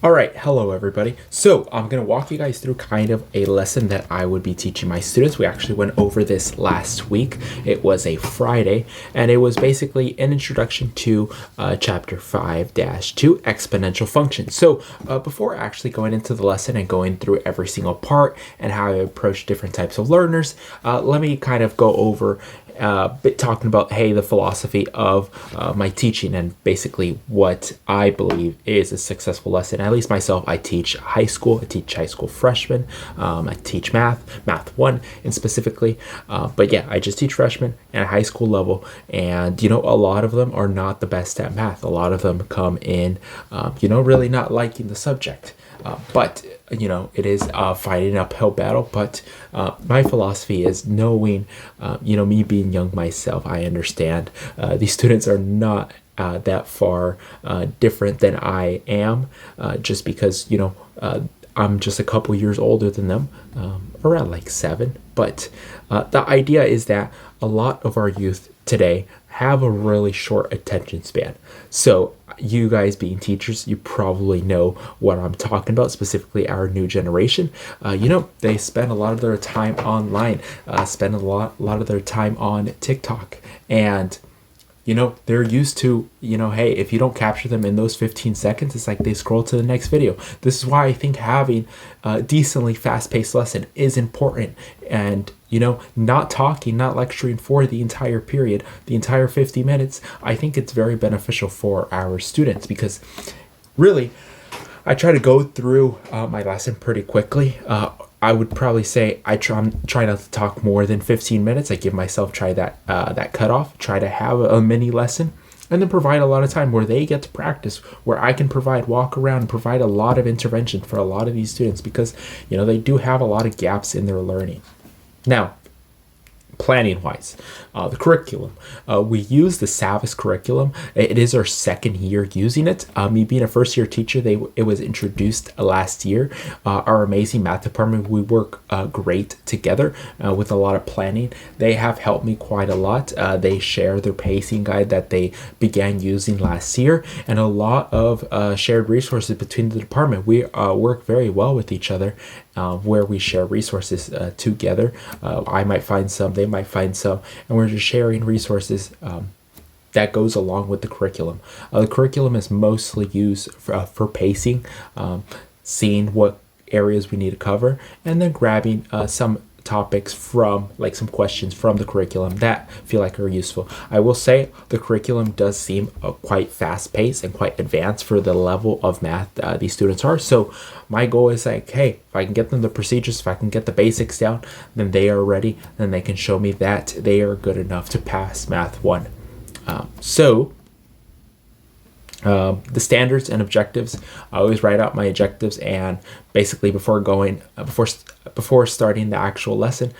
All right, hello everybody. So I'm going to walk you guys through kind of a lesson that I would be teaching my students. We actually went over this last week. It was a Friday, and it was basically an introduction to chapter 5-2 exponential functions. So before actually going into the lesson and going through every single part and how I approach different types of learners, let me kind of go over bit talking about the philosophy of my teaching and basically what I believe is a successful lesson. At least myself, I teach high school. I teach high school freshmen. I teach math 1 and specifically. But yeah, I just teach freshmen at a high school level, and a lot of them are not the best at math. A lot of them come in really not liking the subject. But it is fighting an uphill battle. But my philosophy is knowing, me being young myself, I understand these students are not that far different than I am, just because I'm just a couple years older than them, around like 7. But the idea is that a lot of our youth today have a really short attention span. So you guys being teachers, you probably know what I'm talking about, specifically our new generation. They spend a lot of their time online, spend a lot of their time on TikTok, and they're used to, hey, if you don't capture them in those 15 seconds, it's like they scroll to the next video. This is why I think having a decently fast-paced lesson is important. And, not talking, not lecturing for the entire period, the entire 50 minutes, I think it's very beneficial for our students because really, I try to go through my lesson pretty quickly. I would probably say I'm trying not to talk more than 15 minutes. I give myself that cutoff, try to have a mini lesson, and then provide a lot of time where they get to practice, where I can provide walk around and provide a lot of intervention for a lot of these students because, they do have a lot of gaps in their learning. Now, planning wise, the curriculum, we use the Savvas curriculum. It is our second year using it. Me being a first year teacher, it was introduced last year. Our amazing math department, we work great together with a lot of planning. They have helped me quite a lot. They share their pacing guide that they began using last year, and a lot of shared resources between the department. We work very well with each other, where we share resources together. I might find some, they might find some, and we're just sharing resources that goes along with the curriculum. The curriculum is mostly used for pacing, seeing what areas we need to cover, and then grabbing some topics from, like some questions from the curriculum that feel like are useful. I will say the curriculum does seem quite fast-paced and quite advanced for the level of math these students are. So my goal is like, hey, if I can get them the procedures, if I can get the basics down, then they are ready. Then they can show me that they are good enough to pass Math 1. The standards and objectives, I always write out my objectives, and basically before starting the actual lesson,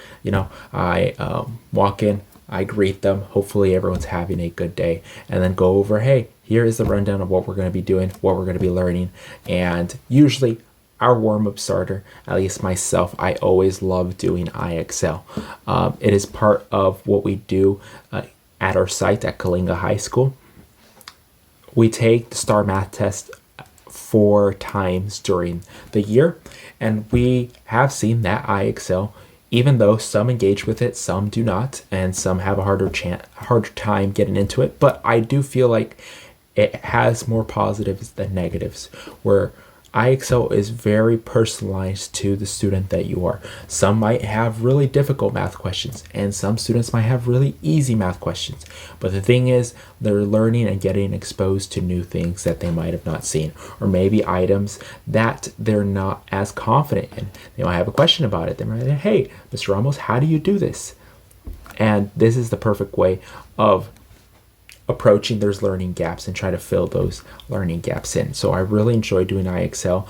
I walk in, I greet them, hopefully everyone's having a good day, and then go over, hey, here is the rundown of what we're going to be doing, what we're going to be learning. And usually our warm-up starter, at least myself, I always love doing IXL. It is part of what we do at our site at Kalinga High School. We take the STAR math test 4 times during the year, and we have seen that IXL, even though some engage with it, some do not, and some have a harder time getting into it. But I do feel like it has more positives than negatives, where IXL is very personalized to the student that you are. Some might have really difficult math questions, and some students might have really easy math questions. But the thing is, they're learning and getting exposed to new things that they might have not seen, or maybe items that they're not as confident in. They might have a question about it. They might say, hey, Mr. Ramos, how do you do this? And this is the perfect way of approaching those learning gaps and try to fill those learning gaps in. So I really enjoy doing IXL.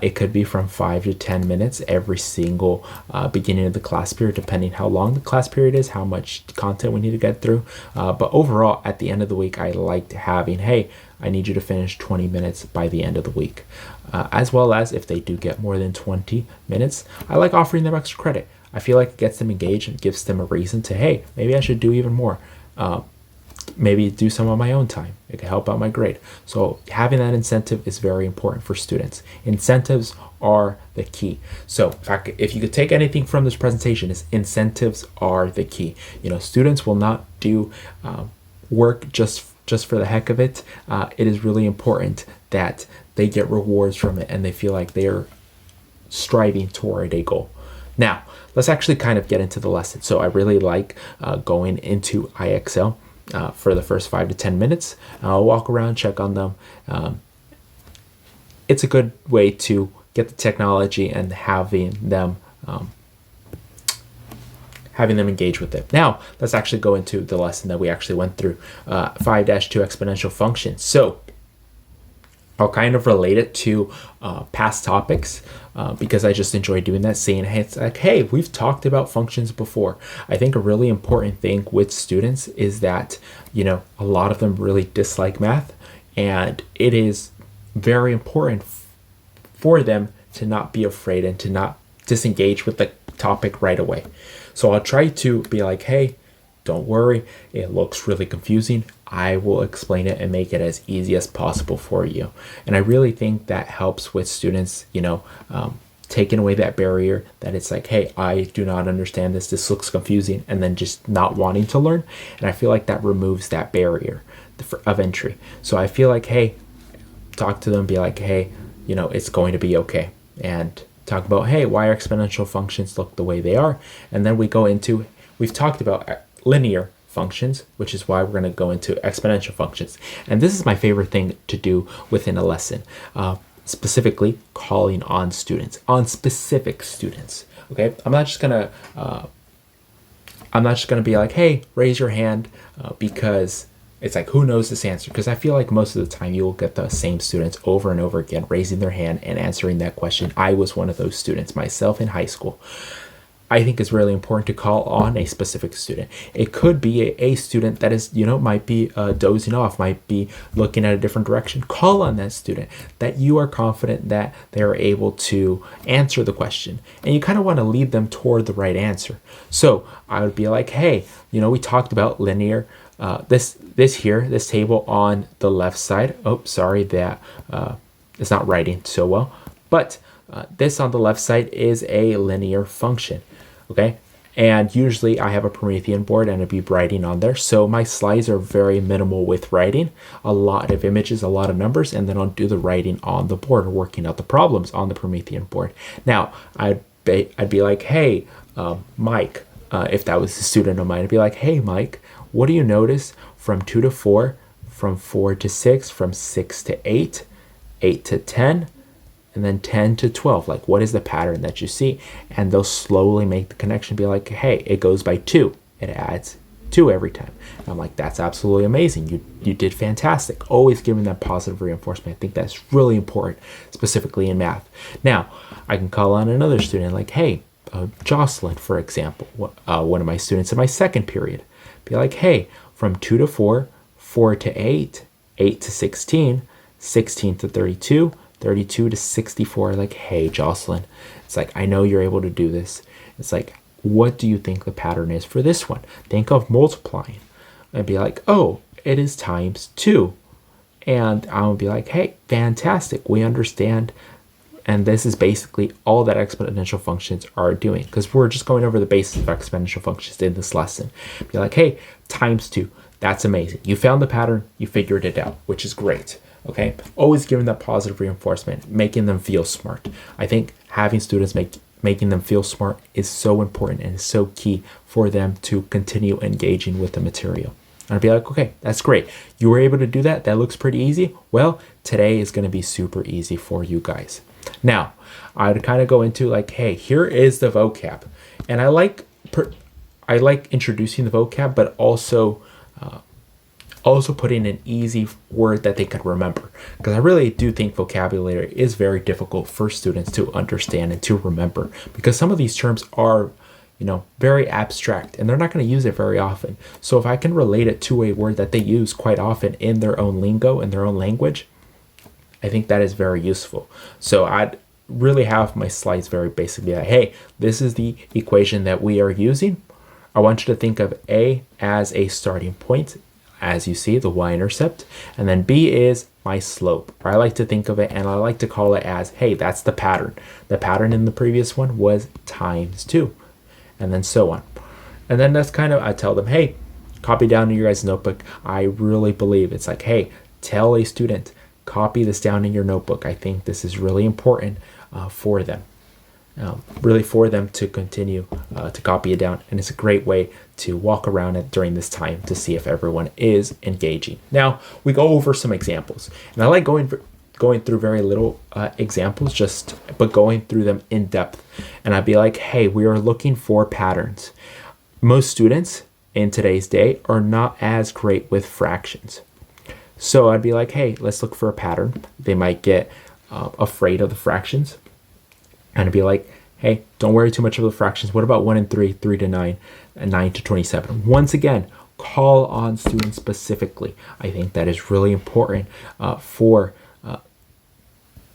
It could be from 5 to 10 minutes every single beginning of the class period, depending how long the class period is, how much content we need to get through. But overall, at the end of the week, I liked having, hey, I need you to finish 20 minutes by the end of the week. As well as if they do get more than 20 minutes, I like offering them extra credit. I feel like it gets them engaged and gives them a reason to, hey, maybe I should do even more. maybe do some on my own time. It can help out my grade. So having that incentive is very important for students. Incentives are the key. So if you could take anything from this presentation, is incentives are the key. Students will not do work just for the heck of it. It is really important that they get rewards from it and they feel like they are striving toward a goal. Now, let's actually kind of get into the lesson. So I really like going into IXL for the first 5 to 10 minutes. I'll walk around, check on them. It's a good way to get the technology and having them engage with it. Now, let's actually go into the lesson that we actually went through, 5-2 exponential functions. So I'll kind of relate it to past topics because I just enjoy doing that, saying, hey, it's like, hey, we've talked about functions before. I think a really important thing with students is that, a lot of them really dislike math, and it is very important for them to not be afraid and to not disengage with the topic right away. So I'll try to be like, hey, don't worry, it looks really confusing. I will explain it and make it as easy as possible for you. And I really think that helps with students, taking away that barrier that it's like, hey, I do not understand this. This looks confusing, and then just not wanting to learn. And I feel like that removes that barrier of entry. So I feel like, hey, talk to them, be like, hey, it's going to be okay. And talk about, hey, why exponential functions look the way they are. And then we've talked about linear functions, which is why we're going to go into exponential functions. And this is my favorite thing to do within a lesson, specifically calling on students, on specific students. Okay, I'm not just gonna be like, hey, raise your hand, because it's like, who knows this answer? Because I feel like most of the time you will get the same students over and over again raising their hand and answering that question. I was one of those students myself in high school. I think it's really important to call on a specific student. It could be a student that is, might be dozing off, might be looking at a different direction. Call on that student that you are confident that they are able to answer the question. And you kind of want to lead them toward the right answer. So I would be like, hey, we talked about linear. This table on the left side. Oh, sorry, that it's not writing so well. But this on the left side is a linear function. Okay, and usually I have a Promethean board and I'd be writing on there. So my slides are very minimal with writing, a lot of images, a lot of numbers, and then I'll do the writing on the board, working out the problems on the Promethean board. Now, I'd be like, hey, Mike, if that was a student of mine, I'd be like, hey, Mike, what do you notice from 2 to 4, from 4 to 6, from 6 to 8, 8 to 10, and then 10 to 12? Like, what is the pattern that you see? And they'll slowly make the connection, be like, hey, it goes by 2. It adds 2 every time. And I'm like, that's absolutely amazing. You did fantastic. Always giving that positive reinforcement. I think that's really important, specifically in math. Now, I can call on another student like, hey, Jocelyn, for example, one of my students in my second period. Be like, hey, from 2 to 4, 4 to 8, 8 to 16, 16 to 32, 32 to 64. Like, hey, Jocelyn, it's like, I know you're able to do this. It's like, what do you think the pattern is for this one? Think of multiplying. I'd be like, oh, it is times 2. And I would be like, hey, fantastic. We understand. And this is basically all that exponential functions are doing, because we're just going over the basis of exponential functions in this lesson. Be like, hey, times 2. That's amazing. You found the pattern. You figured it out, which is great. Okay. Always giving that positive reinforcement, making them feel smart. I think having students making them feel smart is so important and is so key for them to continue engaging with the material. And I'd be like, okay, that's great. You were able to do that. That looks pretty easy. Well, today is going to be super easy for you guys. Now, I'd kind of go into like, hey, here is the vocab. And I like introducing the vocab, but also putting an easy word that they could remember. Because I really do think vocabulary is very difficult for students to understand and to remember, because some of these terms are, very abstract and they're not going to use it very often. So if I can relate it to a word that they use quite often in their own lingo, in their own language, I think that is very useful. So I'd really have my slides very basically like, hey, this is the equation that we are using. I want you to think of A as a starting point, as you see, the y-intercept. And then b is my slope. Or I like to think of it, and I like to call it as, hey, that's the pattern. The pattern in the previous one was times 2, and then so on. And then that's kind of, I tell them, hey, copy down to your guys' notebook. I really believe it's like, hey, tell a student, copy this down in your notebook. I think this is really important for them. Really for them to continue to copy it down. And it's a great way to walk around it during this time to see if everyone is engaging. Now, we go over some examples. And I like going through very little examples, but going through them in depth. And I'd be like, hey, we are looking for patterns. Most students in today's day are not as great with fractions. So I'd be like, hey, let's look for a pattern. They might get afraid of the fractions. And I'd be like, hey, don't worry too much of the fractions. What about 1 and 3, 3 to 9, and 9 to 27? Once again, call on students specifically. I think that is really important for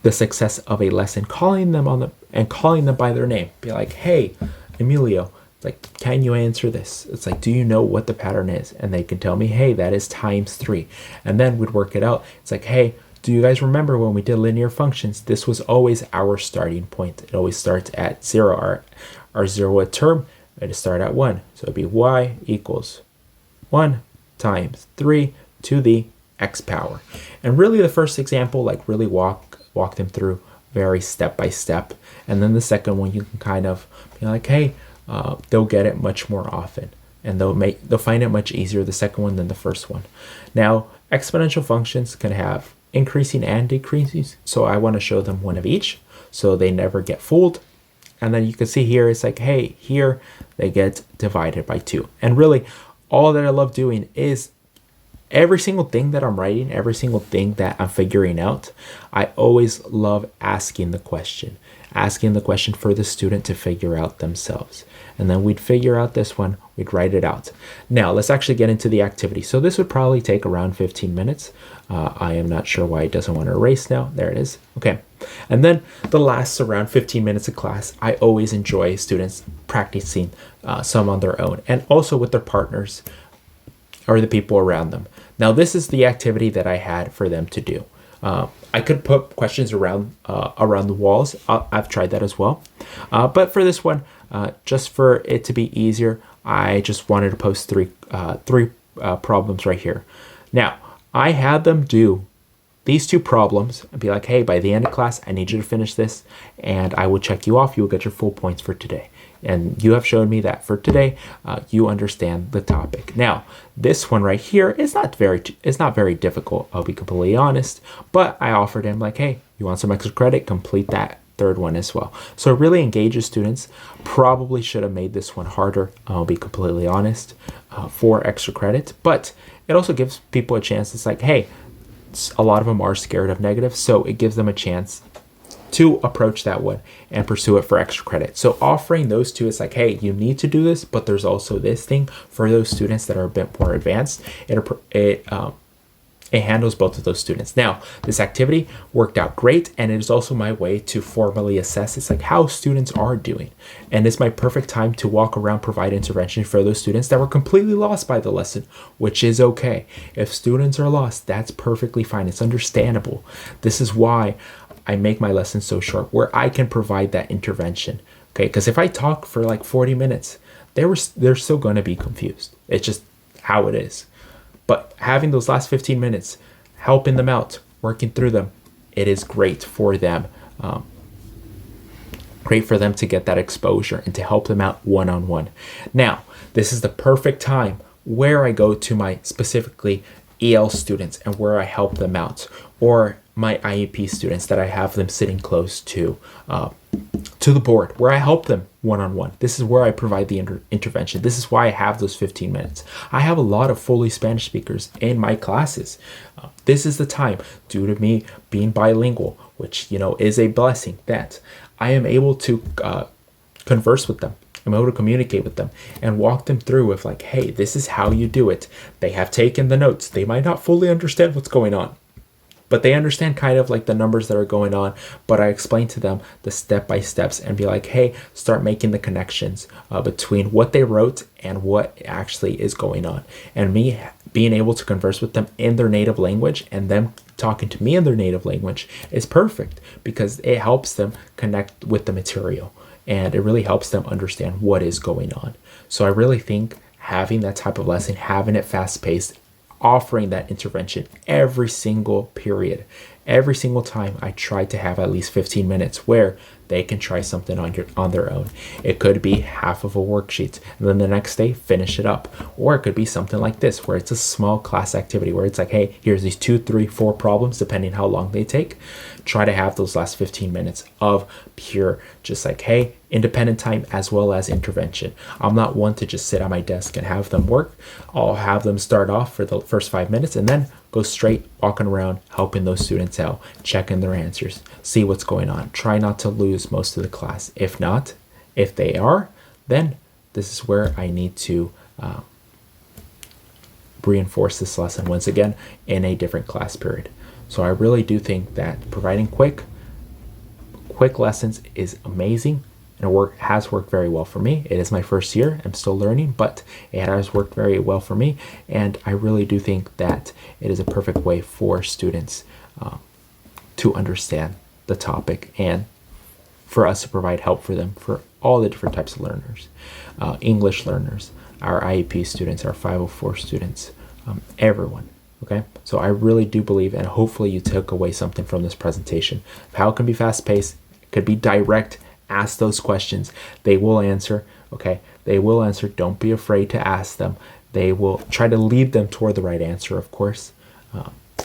the success of a lesson. Calling them by their name. Be like, hey, Emilio, like, can you answer this? It's like, do you know what the pattern is? And they can tell me, hey, that is times 3. And then we'd work it out. It's like, hey, do you guys remember when we did linear functions? This was always our starting point. It always starts at 0. Our zeroth term, it'd start at 1. So it'd be y equals 1 times 3 to the x power. And really the first example, like really walk them through very step by step. And then the second one, you can kind of be like, hey, they'll get it much more often. And they'll find it much easier, the second one, than the first one. Now, exponential functions can have increasing and decreasing, so I want to show them one of each so they never get fooled. And then you can see here, it's like, hey, here they get divided by 2. And really, all that I love doing is every single thing that I'm writing, every single thing that I'm figuring out, I always love asking the question for the student to figure out themselves. And then we'd figure out this one, we'd write it out. Now, let's actually get into the activity. So this would probably take around 15 minutes. I am not sure why it doesn't want to erase now. There it is. Okay. And then the last around 15 minutes of class, I always enjoy students practicing some on their own and also with their partners or the people around them. Now, this is the activity that I had for them to do. I could put questions around the walls. I've tried that as well. But for this one, just for it to be easier, I just wanted to post three problems right here. Now, I had them do these 2 problems and be like, hey, by the end of class, I need you to finish this, and I will check you off. You will get your full points for today. And you have shown me that for today, you understand the topic. Now, this one right here is not very difficult, I'll be completely honest, but I offered him like, hey, you want some extra credit? Complete that third one as well. So it really engages students. Probably should have made this one harder, I'll be completely honest, for extra credit, but it also gives people a chance. It's like, hey, a lot of them are scared of negatives, so it gives them a chance to approach that one and pursue it for extra credit. So offering those 2 is like, hey, you need to do this, but there's also this thing for those students that are a bit more advanced. It handles both of those students. Now, this activity worked out great, and it is also my way to formally assess it's like how students are doing. And it's my perfect time to walk around, provide intervention for those students that were completely lost by the lesson, which is okay. If students are lost, that's perfectly fine. It's understandable. This is why I make my lessons so short, where I can provide that intervention. Okay, because if I talk for like 40 minutes, they're still going to be confused. It's just how it is. But having those last 15 minutes, helping them out, working through them, it is great for them. Great for them to get that exposure and to help them out one-on-one. Now, this is the perfect time where I go to my specifically EL students and where I help them out, or my IEP students that I have them sitting close to the board, where I help them one-on-one. This is where I provide the intervention. This is why I have those 15 minutes. I have a lot of fully Spanish speakers in my classes. This is the time, due to me being bilingual, which, is a blessing, that I am able to converse with them. I'm able to communicate with them and walk them through with like, hey, this is how you do it. They have taken the notes. They might not fully understand what's going on, but they understand kind of like the numbers that are going on. But I explain to them the step by steps and be like, hey, start making the connections between what they wrote and what actually is going on. And me being able to converse with them in their native language and them talking to me in their native language is perfect, because it helps them connect with the material and it really helps them understand what is going on. So I really think having that type of lesson, having it fast paced, offering that intervention every single period, every single time, I try to have at least 15 minutes where they can try something on their own. It could be half of a worksheet and then the next day finish it up. Or it could be something like this where it's a small class activity where it's like, hey, here's these 2, 3, 4 problems, depending how long they take. Try to have those last 15 minutes of pure, just like, hey, independent time as well as intervention. I'm not one to just sit at my desk and have them work. I'll have them start off for the first 5 minutes and then go straight walking around, helping those students out, checking their answers, see what's going on. Try not to lose most of the class. If not, if they are, then this is where I need to reinforce this lesson once again in a different class period. So I really do think that providing quick lessons is amazing, and has worked very well for me. It is my first year. I'm still learning, but it has worked very well for me. And I really do think that it is a perfect way for students to understand the topic and for us to provide help for them for all the different types of learners, English learners, our IEP students, our 504 students, everyone. Okay, so I really do believe, and hopefully you took away something from this presentation, how it can be fast paced, it could be direct. Ask those questions. They will answer. Okay, they will answer. Don't be afraid to ask them. They will try to lead them toward the right answer, of course.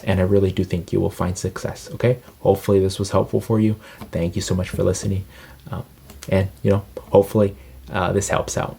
And I really do think you will find success. Okay, hopefully this was helpful for you. Thank you so much for listening. And hopefully this helps out.